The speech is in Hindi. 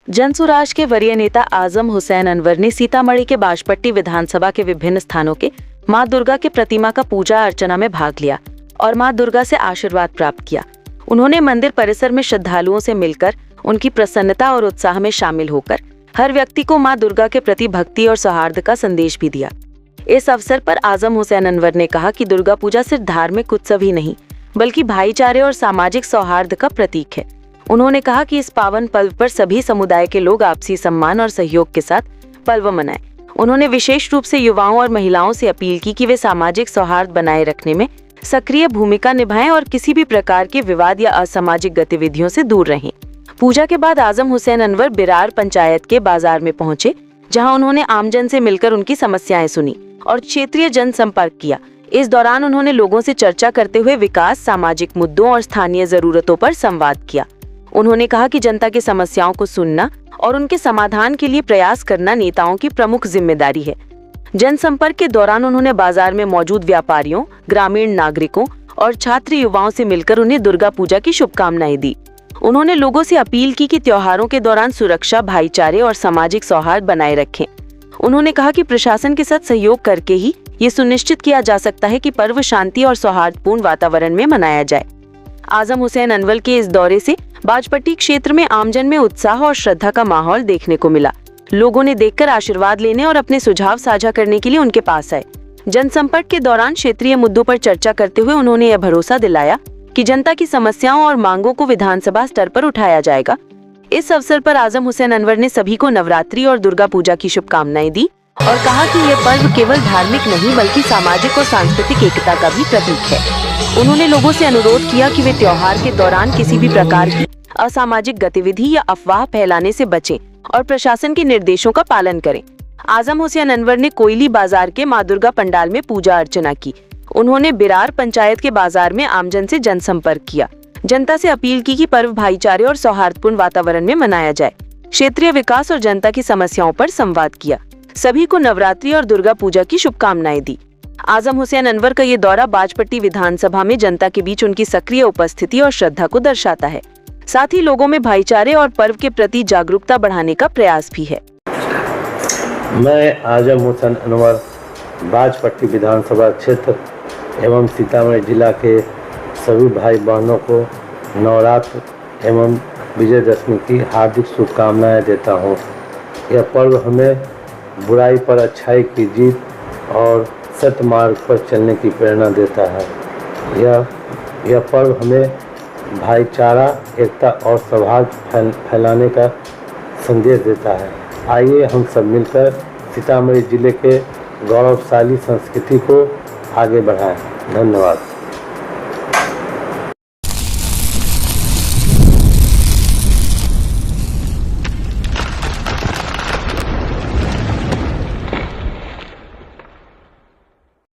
जनसुराज के वरीय नेता आजम हुसैन अनवर ने सीतामढ़ी के बाजपट्टी विधानसभा के विभिन्न स्थानों के मां दुर्गा के प्रतिमा का पूजा अर्चना में भाग लिया और मां दुर्गा से आशीर्वाद प्राप्त किया। उन्होंने मंदिर परिसर में श्रद्धालुओं से मिलकर उनकी प्रसन्नता और उत्साह में शामिल होकर हर व्यक्ति को मां दुर्गा के प्रति भक्ति और सौहार्द का संदेश भी दिया। इस अवसर पर आजम हुसैन अनवर ने कहा कि दुर्गा पूजा सिर्फ धार्मिक उत्सव ही नहीं बल्कि भाईचारे और सामाजिक सौहार्द का प्रतीक है। उन्होंने कहा कि इस पावन पर्व पर सभी समुदाय के लोग आपसी सम्मान और सहयोग के साथ पर्व मनाएं। उन्होंने विशेष रूप से युवाओं और महिलाओं से अपील की कि वे सामाजिक सौहार्द बनाए रखने में सक्रिय भूमिका निभाएं और किसी भी प्रकार के विवाद या असामाजिक गतिविधियों से दूर रहें। पूजा के बाद आजम हुसैन अनवर बिरार पंचायत के बाजार में पहुंचे, जहां उन्होंने आमजन से मिलकर उनकी समस्याएं सुनी और क्षेत्रीय जनसंपर्क किया। इस दौरान उन्होंने लोगों से चर्चा करते हुए विकास, सामाजिक मुद्दों और स्थानीय जरूरतों पर संवाद किया। उन्होंने कहा कि जनता की समस्याओं को सुनना और उनके समाधान के लिए प्रयास करना नेताओं की प्रमुख जिम्मेदारी है। जनसंपर्क के दौरान उन्होंने बाजार में मौजूद व्यापारियों, ग्रामीण नागरिकों और छात्र युवाओं से मिलकर उन्हें दुर्गा पूजा की शुभकामनाएं दी। उन्होंने लोगों से अपील की कि त्योहारों के दौरान सुरक्षा, भाईचारे और सामाजिक सौहार्द बनाए रखें। उन्होंने कहा कि प्रशासन के साथ सहयोग करके ही ये सुनिश्चित किया जा सकता है कि पर्व शांति और सौहार्दपूर्ण वातावरण में मनाया जाए। आजम हुसैन अनवर के इस दौरे से बाजपट्टी क्षेत्र में आमजन में उत्साह और श्रद्धा का माहौल देखने को मिला। लोगों ने देखकर आशीर्वाद लेने और अपने सुझाव साझा करने के लिए उनके पास आए। जनसंपर्क के दौरान क्षेत्रीय मुद्दों पर चर्चा करते हुए उन्होंने यह भरोसा दिलाया कि जनता की समस्याओं और मांगों को विधानसभा स्तर पर उठाया जाएगा। इस अवसर पर आजम हुसैन अनवर ने सभी को नवरात्रि और दुर्गा पूजा की शुभकामनाएं दी और कहा कि यह पर्व केवल धार्मिक नहीं बल्कि सामाजिक और सांस्कृतिक एकता का भी प्रतीक है। उन्होंने लोगों से अनुरोध किया कि वे त्योहार के दौरान किसी भी प्रकार की असामाजिक गतिविधि या अफवाह फैलाने से बचें और प्रशासन के निर्देशों का पालन करें। आजम हुसैन अनवर ने कोयली बाजार के मां दुर्गा पंडाल में पूजा अर्चना की। उन्होंने बिरार पंचायत के बाजार में आमजन से जनसंपर्क किया, जनता से अपील की कि पर्व भाईचारे और सौहार्दपूर्ण वातावरण में मनाया जाए। क्षेत्रीय विकास और जनता की समस्याओं पर संवाद किया। सभी को नवरात्रि और दुर्गा पूजा की शुभकामनाएं दी। आजम हुसैन अनवर का ये दौरा बाजपट्टी विधानसभा में जनता के बीच उनकी सक्रिय उपस्थिति और श्रद्धा को दर्शाता है, साथ ही लोगों में भाईचारे और पर्व के प्रति जागरूकता बढ़ाने का प्रयास भी है। मैं आजम हुसैन अनवर बाजपट्टी विधानसभा क्षेत्र एवं सीतामढ़ी जिला के सभी भाई बहनों को नवरात्र एवं विजयदशमी की हार्दिक शुभकामनाएं देता हूं। यह पर्व हमें बुराई पर अच्छाई की जीत और सत्य मार्ग पर चलने की प्रेरणा देता है। यह पर्व हमें भाईचारा, एकता और सौहार्द फैलाने का संदेश देता है। आइए हम सब मिलकर सीतामढ़ी जिले के गौरवशाली संस्कृति को आगे बढ़ाएं। धन्यवाद।